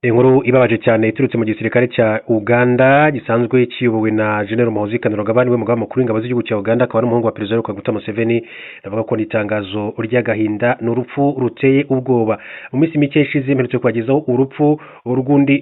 Inkuru ibabaje cyane iturutse mu gisirikare cya Uganda gisanzwe kiyobowe na General Muhoozi Kainerugaba we mugaba mukuru w'ingabo z'igihugu cya Uganda, akaba ari umuhungu wa Perezida Kaguta Museveni. Navuga ko n'itangazo ry'agahinda n'urupfu ruteye ubwoba. Mu minsi mike ishize mperutse kubagezaho urupfu rw'undi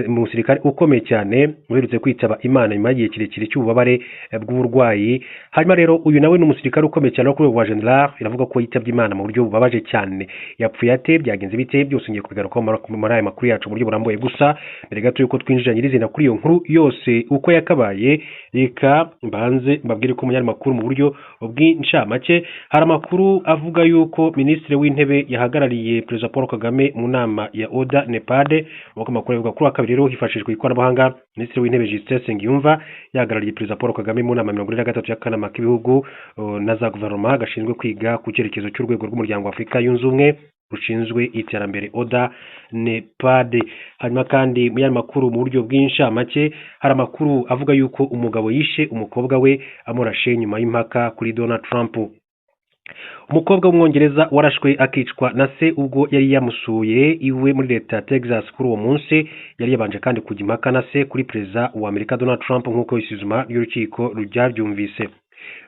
musirikare ukomeye cyane uherutse kwitaba Imana nyuma y'igihe kirekire cy'ububabare bw'uburwayi. Hanyuma rero uyu nawe ni umusirikare ukomeye cyane wo kuri wa General, iravuga ko yitabye Imana mu buryo bubabaje cyane. Yapfuye ate, byagenze bite, byose ngiye kubigarukaho muri aya makuru yacu mu buryo burambuye. Gusa mbere gato yuko twinjira nyirizina kuri iyo nkuru yose uko yakabaye, reka mbanze mbabwire ko umunyamakuru mu buryo bw'incamake. Hari amakuru avuga yuko Minisitiri w'Intebe yahagarariye Perezida Paul Kagame mu nama ya Oda Nepade. Nk'uko amakuru avuga kuri kabiri rero hifashishwa ikoranabuhanga, Minisitiri w'Intebe Justin Nsengiyumva yahagarariye Perezida Paul Kagame mu nama 43 y'akanama k'ibihugu na za guverinoma gashinzwe kwiga ku cyerekezo cy'urwego rw'umuryango wa Afurika yunze ubumwe rushinzwe iterambere Oda Nepade. Hanyuma kandi mu makuru mu buryo bw'incamake, hari amakuru avuga yuko umugabo yishe umukobwa we amurashe nyuma y'impaka kuri Donald Trump. Umukobwa w'umwongereza warashwe akicwa na se ubwo yari yamusuye iwe muri leta ya Texas kuri uwo munsi. Yari yabanje kandi kujya impaka na se kuri Perezida wa Amerika Donald Trump nk'uko isuzuma ry'urukiko ryabyumvise.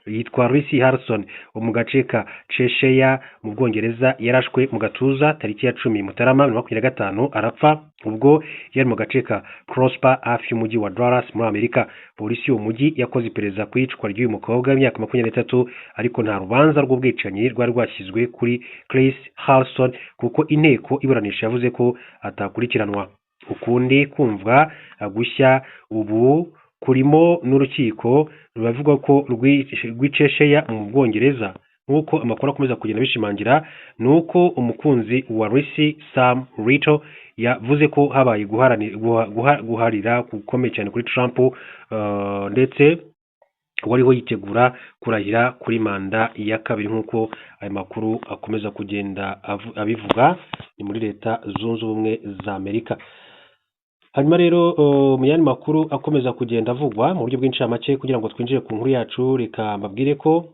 Yitwa Reese Harrison wo mu gace ka Cheshire mu Bwongereza. Yarashwe mu gatuza tariki ya 10 Mutarama 2025 arapfa ubwo yari mu gace ka Prosper hafi y'umujyi wa Dallas muri Amerika. Polisi y'uwo mujyi yakoze iperereza ku icwa ry'uyu mukobwa w'imyaka 23, ariko nta rubanza rw'ubwicanyi rwari rwashyizwe kuri Reese Harrison kuko inteko iburanisha yavuze ko atakurikiranwa. Ukundi kumva gushya ubu kurimo n'urukiko rubavuga ko rw'Cheshire mu Bwongereza. Nk'uko amakuru akomeza kugenda bishimangira, nuko umukunzi wa Reese, Sam Rito, yavuze ko habaye guharira gukomeye cyane kuri Trump, ndetse wariho yitegura kurahira kuri manda ya kabiri. Nk'uko aya makuru akomeza kugenda abivuga, ni muri Leta Zunze Ubumwe za Amerika. Hanyuma rero mu yandi makuru akomeza kugenda avugwa mu buryo bw'incamake kugira ngo twinjire ku nkuru yacu, reka mbabwire ko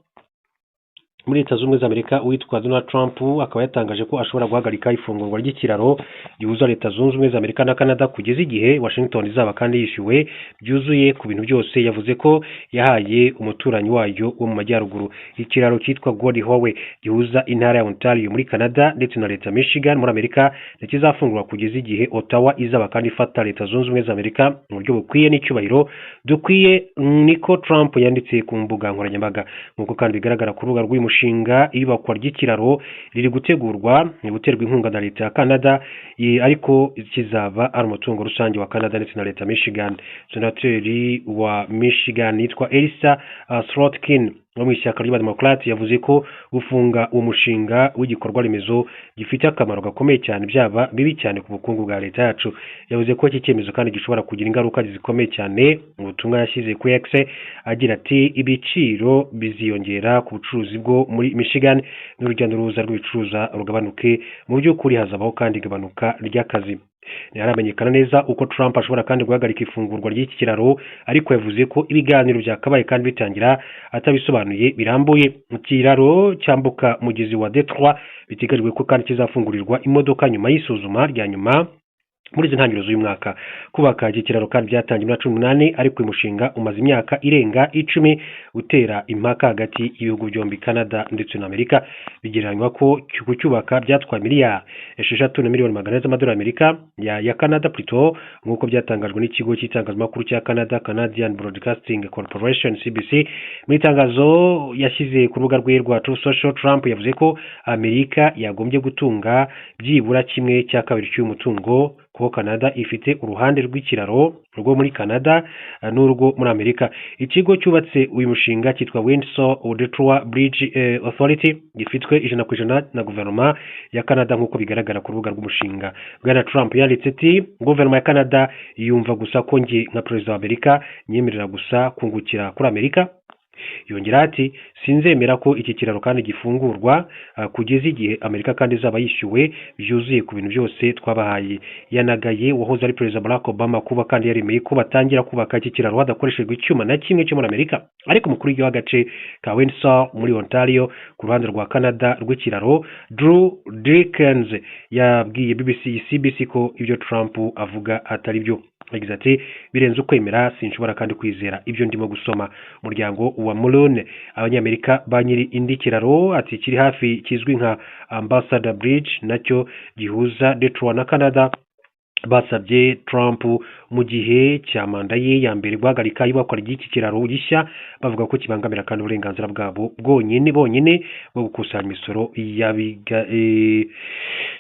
muri Leta Zunze Ubumwe za Amerika uwitwa Donald Trump akaba yatangaje ko ashobora guhagarika ifungurwa ry'ikiraro gihuza Leta Zunze Ubumwe za Amerika na Canada kugeza igihe Washington izaba kandi yishyuwe byuzuye ku bintu byose. Yavuze ko yahaye umuturanyi wayo wo mu majyaruguru ikiraro cyitwa Gordie Howe gihuza intara ya Ontario muri Canada ndetse na Leta Michigan muri Amerika, kizafungurwa kugeza igihe Ottawa izaba kandi ifata Leta Zunze Ubumwe za Amerika mu buryo bukwiye n'icyubahiro dukwiye, niko Trump yanditse ku mbuga nkoranyambaga. Nk'uko kandi bigaragara ku rubuga rw'umushinga iyubakwa ry'ikiraro riri gutegurwa guterwa inkunga na Leta ya Canada, ariko kizaba ari umutungo rusange wa Canada ndetse na Leta Michigan. Senateri wa Michigan yitwa Elissa Slotkin wo mu ishyaka ry'Abademokrate yavuze ko gufunga uwo mushinga w'igikorwa remezo gifite akamaro gakomeye cyane, byaba bibi cyane ku bukungu bwa leta yacu. Yavuze ko iki cyemezo kandi gishobora kugira ingaruka zikomeye cyane. Mu butumwa yashyize ku X agira ati ibiciro biziyongera ku bucuruzi bwo muri Michigan n'urujya n'uruza rw'ibicuruza rugabanuke. Mu by'ukuri hazabaho kandi igabanuka ry'akazi. Ntiharamenyekana neza uko Trump ashobora kandi guhagarika ifungurwa ry'iki kiraro, ariko yavuze ko ibiganiro byakabaye kandi bitangira atabisobanuye birambuye. Mu kiraro cyambuka mugezi wa Detroit biteganyijwe ko kandi kizafungurirwa imodoka nyuma y'isuzuma rya nyuma muri izi ntangiriro z'uyu mwaka. Kubaka iki kiraro kandi byatangiye muri 2018, ariko uyu mushinga umaze imyaka irenga 10 utera impaka hagati y'ibihugu byombi Canada ndetse na Amerika. Bigereranywa ko kucyubaka byatwaye miliyari 6 miliyoni z'amadolari Amerika ya Canada plutôt, nk'uko byatangajwe n'ikigo cy'itangazamakuru cya Canada, Canadian Broadcasting Corporation CBC. Mu itangazo yashyize ku rubuga rwe rwa Truth Social, Trump yavuze ko Amerika yagombye gutunga byibura 1/2 cy'umutungo, ko Canada ifite uruhande rw'ikiraro rwo muri Canada n'urwo muri Amerika. Ikigo cyubatse uyu mushinga cyitwa Windsor Detroit Bridge Authority gifitwe 100% na guverinoma ya Canada, nk'uko bigaragara ku rubuga rw'umushinga. Bwana Trump yanditse ati guverinoma ya Canada yumva gusa ko nge nka Perezida wa Amerika nyemerera gusa kungukira kuri Amerika. yongera ati sinzemera ko iki kiraro kandi gifungurwa kugeza igihe Amerika kandi izaba yishyuwe byuzuye ku bintu byose twabahaye. Yanagaye wahoze ari Perezida Barack Obama kuba kandi yaremeye ko batangira kubaka iki kiraro hadakoreshejwe icyuma na kimwe cyo muri Amerika. Ariko umukuru w'agace ka Windsor muri Ontario ku ruhande rwa Canada rw'ikiraro Drew Dickens yabwiye CBC ko ibyo Trump avuga atari byo. Yagize ati birenze ukwemera sinshobora kandi kwizera ibyo ndimo gusoma. Umuryango wa Mulroney abanyamerika banyiri indi kiraro ati kiri hafi kizwi nka Ambassador Bridge nacyo gihuza Detroit na Canada basabye Trump mu gihe cya manda ye ya mbere guhagarika ibakwa ry'iki kiraro gishya bavuga ko kibangamira kandi uburenganzira bwabo bwonyine bwo gukusanya imisoro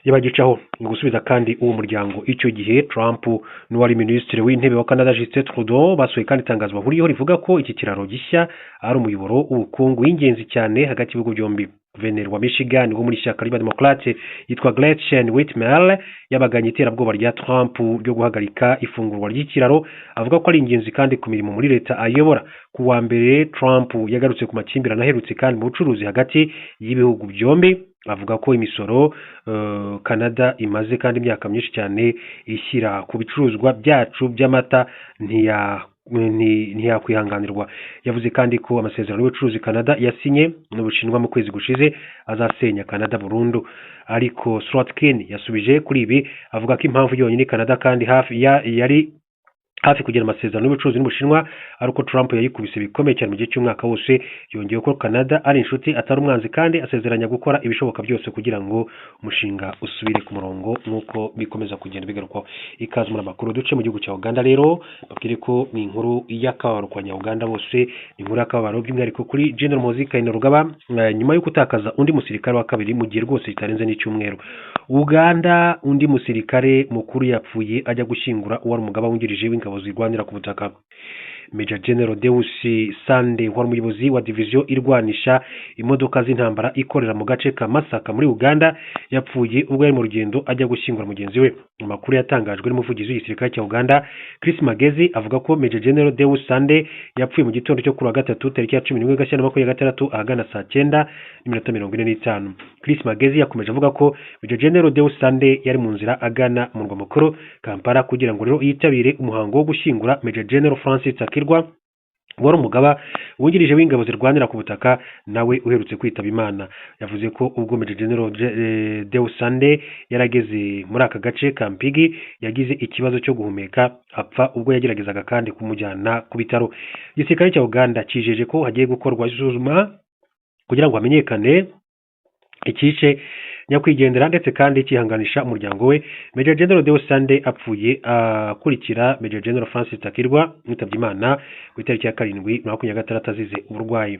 yabagicaho. Mu gusubiza kandi uwo muryango icyo gihe Trump n'uwari minisitiri w'intebe wa Canada Justin Trudeau basohoye kandi itangazo bahuriyeho rivuga ko iki kiraro gishya ari umuyoboro w'ubukungu w'ingenzi cyane hagati y'ibihugu byombi. Guverineri wa Michigan wo muri ishyaka ry'Abademokrate yitwa Gretchen Whitmer yabaganye iterabwoba rya Trump ryo guhagarika ifungurwa ry'ikiraro avuga ko ari ingenzi kandi ku mirimo muri leta ayobora. Ku wa mbere Trump yagarutse ku makimbirane aherutse kandi mu bucuruzi hagati y'ibihugu byombi avuga ko imisoro Canada imaze kandi imyaka myinshi cyane ishyira ku bicuruzwa byacu by'amata ntiyakwihanganirwa. Yavuze kandi ko amasezerano y'ubucuruzi Canada yasinye n'Ubushinwa mu kwezi gushize azasenya Canada burundu. Ariko Slotkin yasubije kuri ibi avuga ko impamvu yonyine Canada kandi yari hafi kugira amasezerano y'ubucuruzi n'Ubushinwa ariko Trump yayikubise bikomeye cyane mu gihe cy'umwaka wose. Yongeye ko Canada ari inshuti atari umwanzi kandi asezeranya gukora ibishoboka byose kugira ngo umushinga usubire ku murongo nk'uko bikomeza kugenda bigarukwaho. Ikaze muri amakuru duce mu gihugu cya Uganda rero babwire ko ni inkuru y'akababaro kwa Uganda bose, ni inkuru y'akababaro by'umwihariko kuri General Muhoozi Kainerugaba nyuma yo gutakaza undi musirikare wa kabiri mu gihe rwose kitarenze n'icyumweru. Uganda undi musirikare mukuru yapfuye ajya gushyingura uwari umugaba wungirije w'ingabo zirwanira ku butaka. Major General Deus Sande wari umuyobozi wa division irwanisha imodoka z'intambara ikorera mu gace ka Masaka muri Uganda yapfuye ubwo yari mu rugendo ajya gushyingura mugenzi we. Amakuru yatangajwe n'umuvugizi w'igisirikare cya Uganda Chris Magezi avuga ko Major General Deus Sande yapfuye mu gitondo cyo kuri wa gatatu tariki ya 11 Gashyantare 2026 ahagana saa 9:45. Chris Magezi yakomeje avuga ko Major General Deus Sande yari mu nzira agana mu murwa mukuru Kampala kugira ngo rero yitabire umuhango wo gushyingura Major General Francis Takirwa wari umugaba wungirije w'ingabo zirwanira ku butaka nawe uherutse kwitaba Imana. Yavuze ko ubwo Major General Deus Sande yarageze muri aka gace ka Mpigi yagize ikibazo cyo guhumeka apfa ubwo yageragezaga kandi kumujyana ku bitaro. Igisirikare cya Uganda kijeje ko hagiye gukorwa isuzuma kugira ngo hamenyekane ikice nyakwigendera ndetse kandi kihanganisha umuryango we. Major General Deus Sande apfuye akurikira Major General Francis Takirwa witabye Imana ku itariki ya 7/26 azize uburwayi.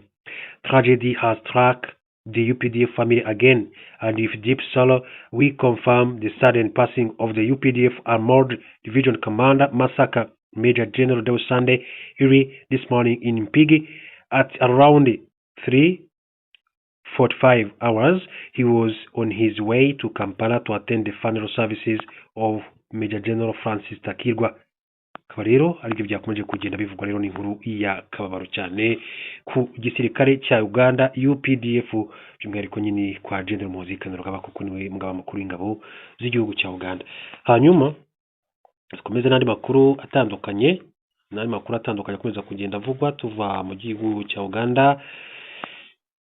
Tragedy has struck the UPDF family again, and with deep sorrow we confirm the sudden passing of the UPDF Armored Division Commander Masaka Major General Deus Sande early this morning in Mpigi at around 3:45 hours. He was on his way to Kampala to attend the funeral services of Major General Francis Takirwa. Akaba rero aribyo byakomeje kugenda bivugwa rero n'inkuru ya kababaro cyane ku gisirikare cya Uganda UPDF by'umwihariko nyine kwa General Muhoozi Kainerugaba kuko niwe mugaba mukuru w'ingabo z'igihugu cya Uganda. Hanyuma dukomeze n'andi makuru atandukanye akomeza kugenda avugwa tuva mu gihugu cya Uganda.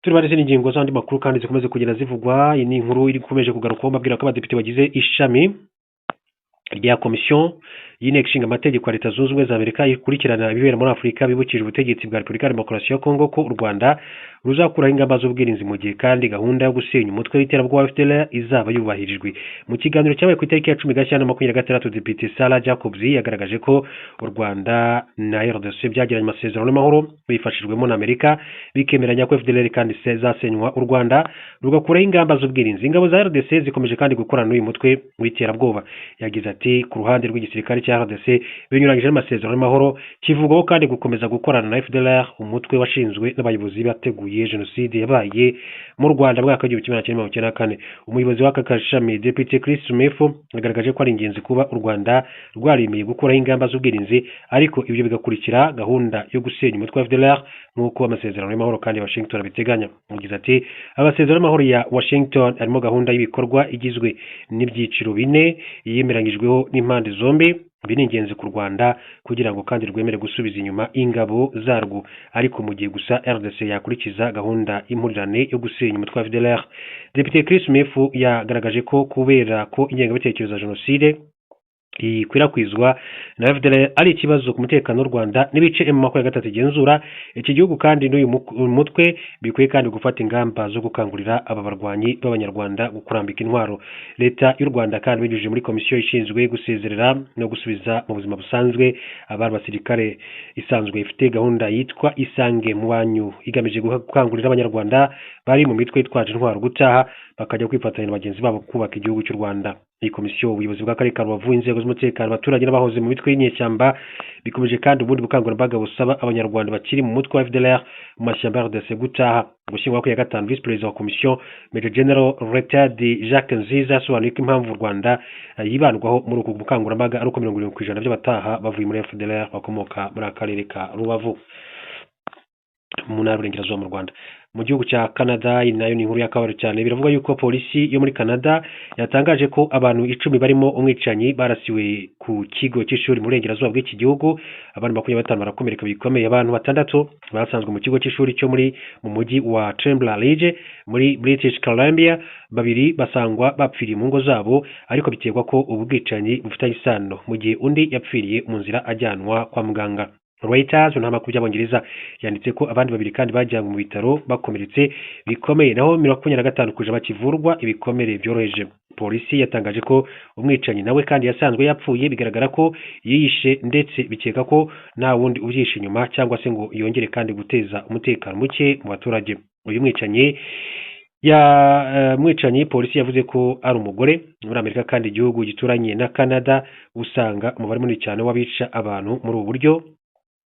Turibarize n'ingingo z'andi makuru kandi zikomeze kugenda zivugwa. Iyi ni inkuru iri kumeje kugarukaho mbabwira ko abadepite bagize ishami rya komisiyo y'inteko ishinga amategeko ya Leta Zunze Ubumwe za Amerika ikurikirana ibibera muri Afurika bibukije ubutegetsi bwa Repubulika ya Demokarasi ya Kongo ko u Rwanda ruzakuraho ingamba z'ubwirinzi mu gihe kandi gahunda yo gusenya umutwe w'iterabwoba FDLR izaba yubahirijwe. Mu kiganiro cyabaye ku itariki ya 10 Gashyantare 2026 Depite Sarah Jacobs yagaragaje ko u Rwanda na RDC byagiranye amasezerano y'amahoro bifashijwemo na Amerika bikemeranya ko FDLR kandi zasenywa u Rwanda rugakuraho ingamba z'ubwirinzi. Ingabo za RDC zikomeje kandi gukorana n'uyu mutwe w'iterabwoba. Yagize ati ku ruhande rw'igisirikare cya RDC binyuranyije n'amasezerano y'amahoro kivugaho kandi gukomeza gukorana na FDLR umutwe washinzwe n'abayobozi bateguye jenoside yabaye mu Rwanda mwaka w'1994. Umuyobozi w'aka kashami Depite Chris Smith yagaragaje ko ari ingenzi kuba u Rwanda rwaremeye gukuraho ingamba z'ubwirinzi ariko ibyo bigakurikira gahunda yo gusenya umutwe wa FDLR nk'uko amasezerano y'amahoro kandi Washington abiteganya. Yagize ati amasezerano y'amahoro ya Washington arimo gahunda y'ibikorwa igizwe n'ibyiciro 4 yemeranyijweho n'impande zombi. Ibi ni ingenzi ku Rwanda kugira ngo kandi rwemere gusubiza inyuma ingabo zarwo ariko mu gihe gusa RDC yakurikiza gahunda y'impurirane yo gusenya umutwe wa FDLR. Depite Chris Smith yagaragaje ko kubera ko ingengabitekerezo ya jenoside ikwirakwizwa na FDLR ari ikibazo ku mutekano w'u Rwanda n'ibice M23 igenzura iki gihugu kandi n'uyu mutwe bikwiye kandi gufata ingamba zo gukangurira aba barwanyi b'abanyarwanda gukurambika intwaro. Leta y'u Rwanda kandi binyujije muri komisiyo ishinzwe gusezerera no gusubiza mu buzima busanzwe abari basirikare isanzwe ifite gahunda yitwa Isange mu banyu igamije gukangurira abanyarwanda bari mu mitwe itwaje intwaro gutaha bakajya kwifatanya na bagenzi babo kubaka igihugu cy'u Rwanda. Iyi komisiyo ubuyobozi bw'akarere ka Rubavu, inzego z'umutekano, abaturage n'abahoze mu mitwe y'inyeshyamba bikomeje kandi ubundi bukangurambaga busaba abanyarwanda bakiri mu mutwe wa FDLR mu mashyamba ya RDC gutaha. Gushyingwa ku ya gatanu Vice President wa komisiyo Major General Retired Jacques Nziza yasobanuye ko impamvu u Rwanda yibandwaho muri uku bukangurambaga ari uko 70% by'abataha bavuye muri FDLR bakomoka muri akarere ka Rubavu mu ntara y'Uburengerazuba mu Rwanda. Mu gihugu cya Canada nayo ni inkuru y'akababaro cyane. Biravuga yuko polisi yo muri Canada yatangaje ko abantu 10 barimo umwicanyi barasiwe ku kigo cy'ishuri mu burengerazuba bw'iki gihugu. Abantu 25 barakomereka bikomeye. Abantu 6 basanzwe mu kigo cy'ishuri cyo mu mujyi wa Tremblant Ridge muri British Columbia. 2 basangwa bapfiriye mu ngo zabo ariko biterwa ko ubu bwicanyi bufitanye isano mu gihe undi yapfiriye mu nzira ajyanwa kwa muganga. Reuters n'amakuru y'Abongereza yanditse ko abandi 2 kandi bajyanywe mu bitaro bakomeretse bikomeye naho 25% bakivurwa ibikomere byoroheje. Polisi yatangaje ko umwicanyi nawe kandi yasanzwe yapfuye bigaragara ko yiyishe ndetse bikeka ko nta wundi ubyishe inyuma cyangwa se ngo yongere kandi guteza umutekano muke mu baturage. Uyu mwicanyi polisi yavuze ko ari umugore muri Amerika kandi igihugu gituranye na Canada usanga umubare munini cyane w'abica abantu muri ubu buryo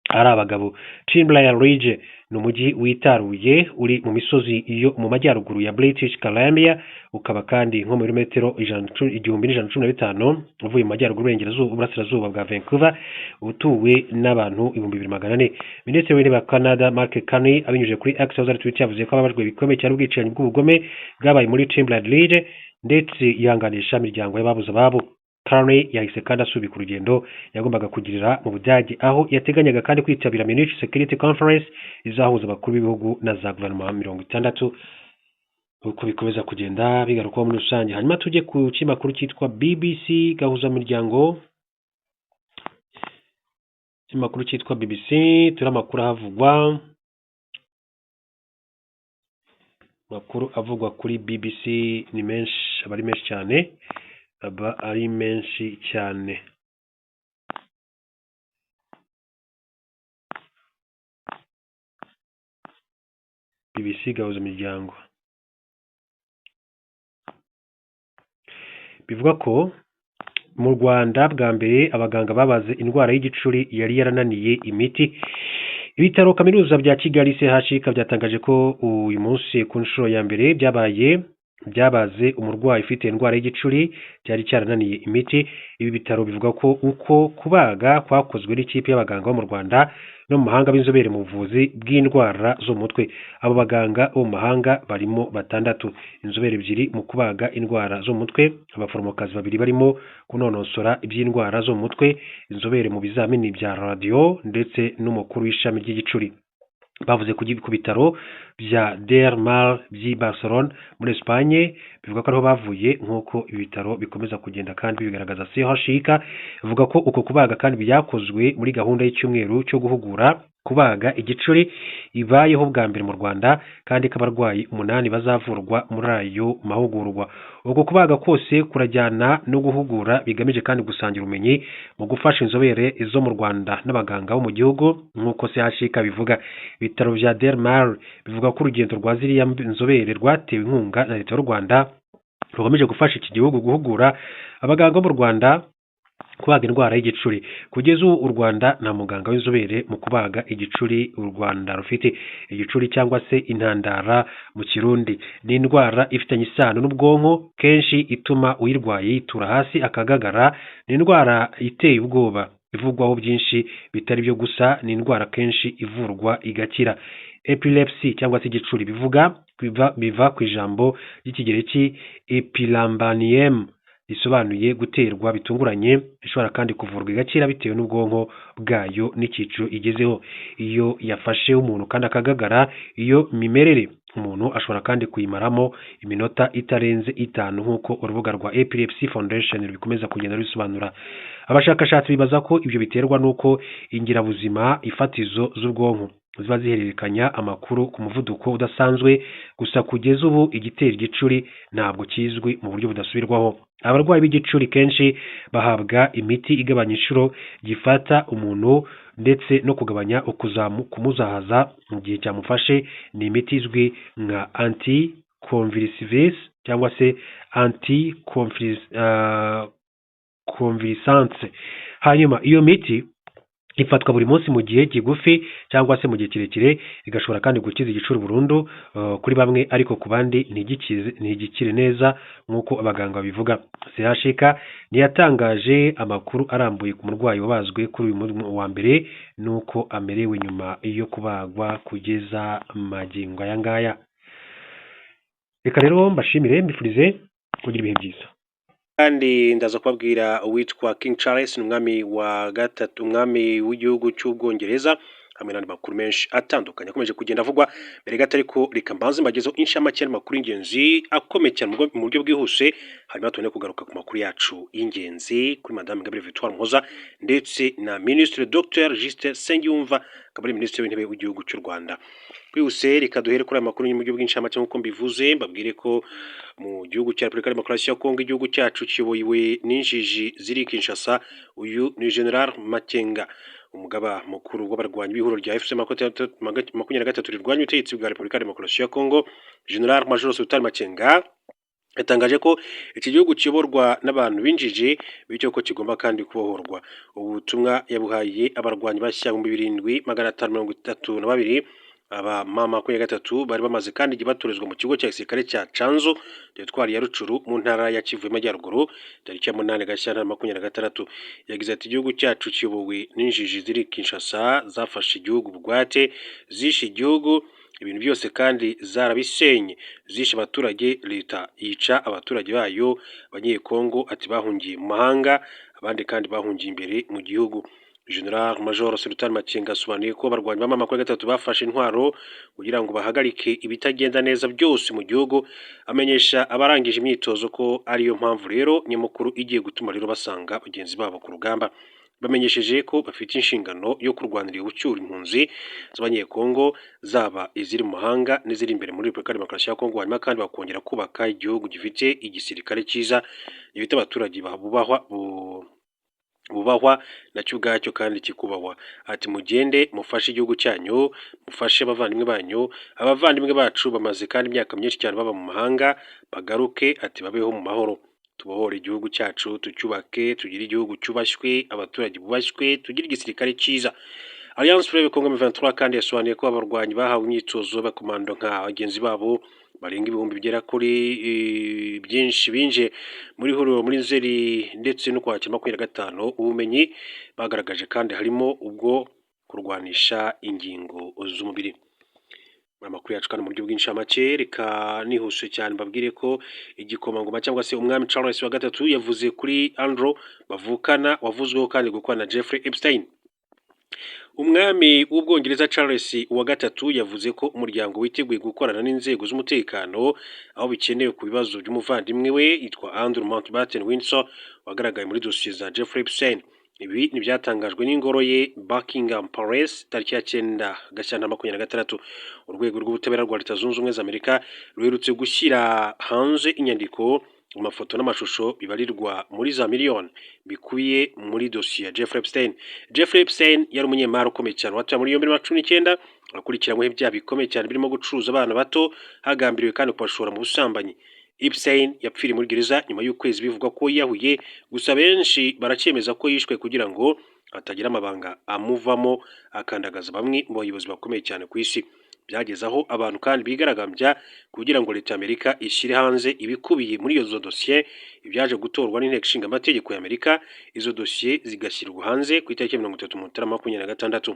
ari abagabo. Tremblant Ridge ni umujyi witaruye uri mu misozi yo mu majyaruguru ya British Columbia ukaba kandi nko muri metero 1115 uvuye mu majyaruguru y'Uburasirazuba bwa Vancouver utuwe n'abantu 2400. Minisitiri w'intebe wa Canada Mark Carney abinyujije kuri X yavuze ko ababajwe bikomeye cyane ubwicanyi bw'ubugome bwabaye muri Tremblant Ridge ndetse yanganisha imiryango y'ababuze ababo. Carney yahise kandi asubika urugendo yagombaga kugirira mu Budage aho yateganyaga kandi kwitabira Munich Security Conference izahuza abakuru b'ibihugu na za guverinoma 60 uko bikomeza kugenda bigarukaho muri rusange. Hanyuma tujye ku kimakuru cyitwa BBC gahuza miryango. Kimakuru cyitwa BBC turamakuru havugwa makuru avugwa kuri BBC ni menshi abari menshi cyane ari menshi cyane. BBC gahuza imiryango bivuga ko mu Rwanda bwa mbere abaganga babaze indwara y'igicuri yari yarananiye imiti. Ibitaro kaminuza bya Kigali CHUK byatangaje ko uyu munsi ku nshuro ya mbere byabaze umurwayi ufite indwara y'igicuri cyari cyarananiye imiti. Ibi bitaro bivuga ko uko kubaga kwakozwe n'ikipe y'abaganga bo mu Rwanda no mu mahanga b'inzobere mu buvuzi bw'indwara zo mu mutwe. Abo baganga bo mu mahanga barimo 6, inzobere 2 mu kubaga indwara zo mu mutwe, abaforomokazi 2 barimo kunonosora iby'indwara zo mu mutwe, inzobere mu bizamini bya radio ndetse n'umukuru w'ishami ry'igicuri. Bavuze ku bitaro bya Der Mar by'i Barcelona muri Espagne bivuga ko ariho bavuye nk'uko ibitaro bikomeza kugenda kandi bigaragaza. CHUK ivuga ko uko kubaga kandi byakozwe muri gahunda y'icyumweru cyo guhugura kubaga igicuri ibayeho bwa mbere mu Rwanda kandi k'abarwayi 8 bazavurwa muri ayo mahugurwa. Ubwo kubaga kose kurajyana no guhugura bigamije kandi gusangira ubumenyi mu gufasha inzobere zo mu Rwanda n'abaganga bo mu gihugu nk'uko CHUK bivuga. Ibitaro bya Der Mar bivuga ko urugendo rwa ziriya inzobere rwatewe inkunga na Leta y'u Rwanda rukomeje gufasha iki gihugu guhugura abaganga bo mu Rwanda kubaga indwara y'igicuri. Kugeza ubu u Rwanda nta muganga w'inzobere mu kubaga igicuri u Rwanda rufite. Igicuri cyangwa se intandara mu Kirundi ni indwara ifitanye isano n'ubwonko, kenshi ituma uyirwaye yitura hasi akagagara. Ni indwara iteye ubwoba ivugwaho byinshi bitari byo gusa, ni indwara kenshi ivurwa igakira. Epilepsy cyangwa se igicuri biva ku ijambo ry'ikigereki epilambanium risobanuye guterwa bitunguranye, ishobora kandi kuvurwa igakira bitewe n'ubwonko bwayo n'icyiciro igezeho. Iyo yafashe umuntu kandi akagagara, iyo mimerere umuntu ashobora kandi kuyimaramo iminota itarenze 5 nk'uko urubuga rwa Epilepsy Foundation bikomeza kugenda bisobanura. Abashakashatsi bibaza ko ibyo biterwa n'uko ingirabuzima ifatizo z'ubwonko ziba zihererekanya amakuru ku muvuduko udasanzwe. Gusa kugeza ubu igitera igicuri ntabwo kizwi mu buryo budasubirwaho. Abarwayi b'igicuri kenshi bahabwa imiti igabanya inshuro gifata umuntu ndetse no kugabanya kumuzahaza mu gihe cyamufashe. Ni imiti izwi nka anticonvulsivants cyangwa se anticonvulsants. Hanyuma iyo miti ifatwa buri munsi mu gihe kigufi cyangwa se mu gihe kirekire, igashobora kandi gukiza igicuri burundu kuri bamwe, ariko ku bandi ntigikire neza nk'uko abaganga babivuga. CHK ntiyatangaje amakuru arambuye ku murwayi wabazwe kuri uyu wa mbere n'uko amerewe nyuma yo kubagwa kugeza magingo aya ngaya. Reka rero mbashimire, mbifurize kugira ibihe byiza. Kandi ndaza kubabwira uwitwa King Charles, umwami wa gatatu, umwami w'igihugu cy'Ubwongereza, hamwe n'andi makuru menshi atandukanye akomeje kugenda avugwa. Mbere gato ariko reka mbanze mbagezeho inshamake y'amakuru y'ingenzi akomeye cyane mu buryo bwihuse, hanyuma tubone kugaruka ku makuru yacu y'ingenzi kuri Madame Ingabire Victoire Umuhoza ndetse na Ministre Dr Justin Nsengiyumva, akaba ari Minisitiri w'Intebe w'igihugu cy'u Rwanda. Kwihuse reka duhere kuri aya makuru mu buryo bw'inshamake nk'uko mbivuze. Mbabwire ko mu gihugu cya Repubulika Demokarasi ya Kongo, igihugu cyacu kiyobowe n'injiji ziri Kinshasa. Uyu ni General Makenga, umugaba mukuru w'abarwanyi b'ihuriro rya FC 23 rirwanya ubutegetsi bwa Repubulika Demokarasi ya Kongo. General Major Sultan Makenga yatangaje ko iki gihugu kiyoborwa n'abantu binjije, bityo ko kigomba kandi kubohorwa. Ubutumwa yabuhaye abarwanyi bashya 2532 aba mama 23 bari bamaze kandi gibatorezwa mu kigo cya gisirikare cya Canzo Teritwari ya Rucuru mu ntara ya Kivu y'Amajyaruguru tariki ya 8 Gashyantare 2026. Yagize ati igihugu cyacu kiyobowe n'injiji ziri Kinshasa zafashe igihugu bugwate, zishe igihugu ibintu byose kandi zarabisenye, zishe abaturage, leta yica abaturage bayo abanyekongo. Ati bahungiye mu mahanga, abandi kandi bahungiye imbere mu gihugu. General Major Sultan Makenga asobanuye ko abarwanyi ba mama 23 bafashe intwaro kugira ngo bahagarike ibitagenda neza byose mu gihugu. Amenyesha abarangije imyitozo ko ariyo mpamvu rero nyamukuru igiye gutuma rero basanga bagenzi babo ku rugamba. Bamenyesheje ko bafite inshingano yo kurwanira ubucyura impunzi z'abanyekongo, zaba iziri mu mahanga n'iziri imbere muri Repubulika Demokarasi ya Kongo, hanyuma kandi bakongera kubaka igihugu gifite igisirikare cyiza gifite abaturage bubahwa nacyo ubwacyo kandi kikubahwa. Ati mugende mufashe igihugu cyanyu, mufashe abavandimwe banyu, abavandimwe bacu bamaze kandi imyaka myinshi cyane baba mu mahanga, bagaruke. Ati babeho mu mahoro, tubohore igihugu cyacu, tucyubake, tugire igihugu cyubashywe, abaturage bubashywe, tugire igisirikare cyiza. Alliance Fleuve Congo M23 kandi yasobanuye ko abarwanyi bahawe imyitozo bakomando nka bagenzi babo barenga ibihumbi bigera kuri byinshi binje muri huriro muri Nzeri ndetse no kwakira 25. Ubumenyi bagaragaje kandi harimo ubwo kurwanisha ingingo z'umubiri. Amakuru yacu kandi mu buryo bw'inshamake reka nihuse cyane mbabwire ko igikomangoma cyangwa se umwami Charles wa gatatu yavuze kuri Andrew bavukana, wavuzweho kandi gukorana na Jeffrey Epstein. Umwami w'Ubwongereza Charles wa gatatu yavuze ko umuryango witeguye gukorana n'inzego z'umutekano aho bikenewe ku bibazo by'umuvandimwe we yitwa Andrew Mountbatten Windsor wagaragaye muri dosiye za Jeffrey Epstein. Ibi ni byatangajwe n'ingoro ye Buckingham Palace tariki ya 9 Gashyantare 2026. Urwego rw'ubutabera rwa Leta Zunze Ubumwe za Amerika ruherutse gushyira hanze inyandiko, amafoto n'amashusho bibarirwa muri za miliyoni bikubiye muri dosiye ya Jeffrey Epstein. Jeffrey Epstein yari umunyemari ukomeye cyane watawe muri 2019 akurikiranyweho ibyaha bikomeye cyane birimo gucuruza abana bato hagambiriwe kandi kubashora mu busambanyi. Epstein yapfiriye muri gereza nyuma y'ukwezi bivugwa ko yahuye, gusa benshi baracyemeza ko yishwe kugira ngo atagira amabanga amuvamo akandagaza bamwe mu bayobozi bakomeye cyane ku isi. Byageze aho abantu kandi bigaragambya kugira ngo leta y'Amerika ishyire hanze ibikubiye muri izo dosiye, ibyaje gutorwa n'inteko ishinga amategeko y'Amerika. Izo dosiye zigashyirwa hanze ku itariki 30 Mutarama 2026.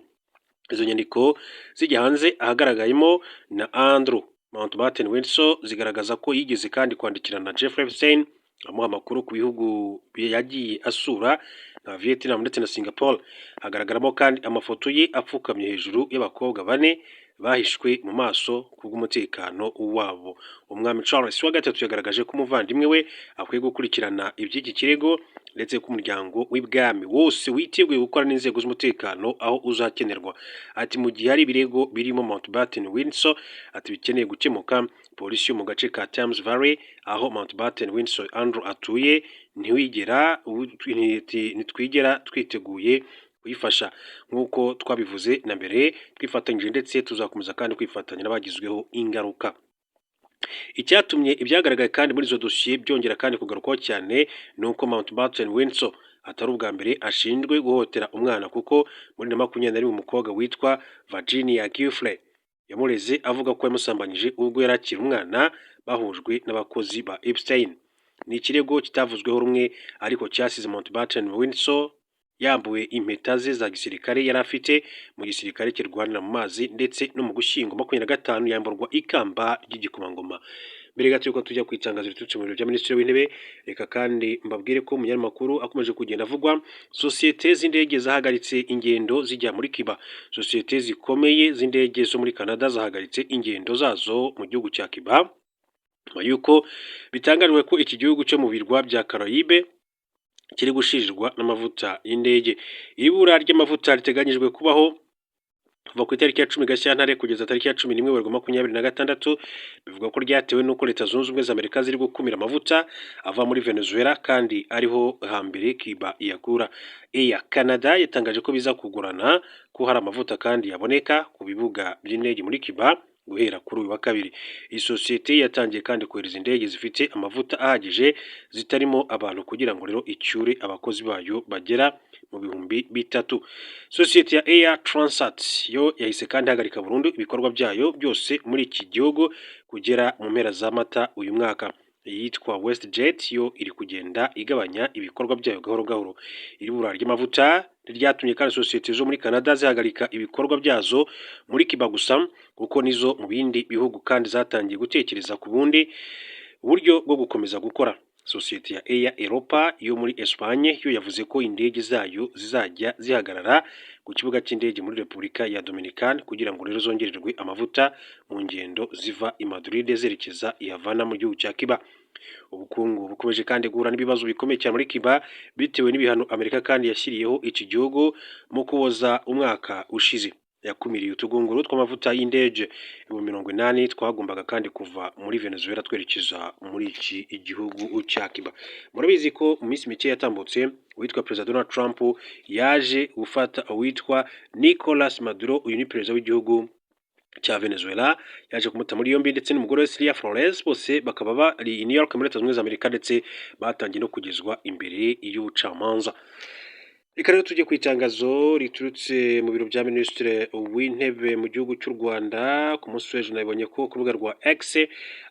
Izo nyandiko zijya hanze ahagaragayemo na Andrew Mountbatten Windsor zigaragaza ko yigeze kandi kwandikirana na Jeffrey Epstein amuha amakuru ku bihugu yagiye asura na Vietnam ndetse na Singapore. Hagaragaramo kandi amafoto ye apfukamye hejuru y'abakobwa 4 bahishwe mu maso kubw'umutekano wabo. Umwami Charles wa gatatu yagaragaje ko umuvandimwe we akwiye gukurikirana iby'iki kirego, ndetse ko umuryango w'ibwami wose witeguye gukora n'inzego z'umutekano aho uzakenerwa. Ati mu gihe hari ibirego birimo Mountbatten Windsor ati bikeneye gukemuka, polisi yo mu gace ka Thames Valley aho Mountbatten Windsor Andrew atuye ntitwigera twiteguye kuyifasha nk'uko twabivuze na mbere, twifatanyije ndetse tuzakomeza kandi kwifatanya n'abagizweho ingaruka. Icyatumye ibyagaragaye kandi muri izo dosiye byongera kandi kugarukwaho cyane ni uko Mountbatten Windsor atari ubwa mbere ashinjwe guhotera umwana, kuko muri 2021 umukobwa witwa Virginia Giuffre yamureze avuga ko yamusambanyije ubwo yari akiri umwana bahujwe n'abakozi ba Epstein. Ni ikirego kitavuzweho rumwe ariko cyasize Mountbatten Windsor yambuwe impeta ze za gisirikare yari afite mu gisirikare kirwanira mu mazi, ndetse no mu Gushyingo 2025 yamburwa ikamba ry'igikomangoma. Mbere gato yuko tujya ku itangazo riturutse mu biro bya Minisitiri w'Intebe, reka kandi mbabwire ko umunyamakuru akomeje kugenda avugwa. Sosiyete z'indege zahagaritse ingendo zijya muri Cuba. Sosiyete zikomeye z'indege zo muri Canada zahagaritse ingendo zazo mu gihugu cya Cuba nyuma yuko bitangarijwe ko iki gihugu cyo mu birwa bya Caraïbe kiri gushirirwa n'amavuta y'indege. Ibura ry'amavuta riteganyijwe kubaho kuva ku itariki ya 10 Gashyantare kugeza tariki ya 11 Werurwe 2026. Bivuga ko ryatewe n'uko Leta Zunze Ubumwe za Amerika ziri gukumira amavuta ava muri Venezuela kandi ariho hambere Cuba iyakura. Air Canada yatangaje ko biza kugurana ko hari amavuta kandi yaboneka ku bibuga by'indege muri Cuba guhera kuri uyu wa kabiri. Iyi sosiyete yatangiye kandi kohereza indege zifite amavuta ahagije zitarimo abantu kugira ngo rero icyure abakozi bayo bagera mu bihumbi 3. Sosiyete ya Air Transat yo yahise kandi hagarika burundu ibikorwa byayo byose muri iki gihugu kugera mu mpera za Mata uyu mwaka. Yitwa WestJet yo iri kugenda igabanya ibikorwa byayo gahoro gahoro. Iri bura ry'amavuta ryatumye kandi sosiyete zo muri Canada zihagarika ibikorwa byazo muri Cuba gusa, kuko nizo mu bindi bihugu kandi zatangiye gutekereza ku bundi buryo bwo gukomeza gukora. Sosiyete ya Air Europa yo muri Espagne yo yavuze ko indege zayo zizajya zihagarara ku kibuga cy'indege muri Repubulika ya Dominican kugira ngo rero zongererwe amavuta mu ngendo ziva i Madrid zerekeza i Havana mu gihugu cya Cuba. Ubukungu bukomeje kandi guhura n'ibibazo bikomeye cyane muri Cuba bitewe n'ibihano Amerika kandi yashyiriyeho iki gihugu mu kuboza umwaka ushize. Yakumiriye utugunguru tw'amavuta y'indege 80 twagombaga kandi kuva muri Venezuela twerekeza muri iki igihugu cya Cuba. Murabizi ko mu minsi mike yatambutse witwa Perezida Donald Trump yaje gufata witwa Nicolas Maduro, uyu ni perezida w'igihugu cya Venezuela, yaje kumuta muri yombi ndetse n'umugore we Celia Flores, bose bakaba bari i New York muri Leta Zunze Ubumwe za Amerika, ndetse batangiye no kugezwa imbere y'ubucamanza. Reka rero tujye ku itangazo riturutse mu biro bya Minisitiri w'Intebe mu gihugu cy'u Rwanda. Ku munsi w'ejo nabonye ko ku rubuga rwa X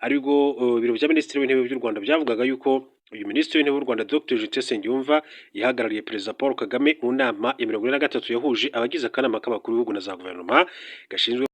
aribwo ibiro bya Minisitiri w'Intebe by'u Rwanda byavugaga yuko uyu Minisitiri w'Intebe w'u Rwanda Dr Justin Nsengiyumva yahagarariye Perezida Paul Kagame mu nama ya 43 yahuje abagize akanama k'abakuru b'ibihugu na za guverinoma gashinzwe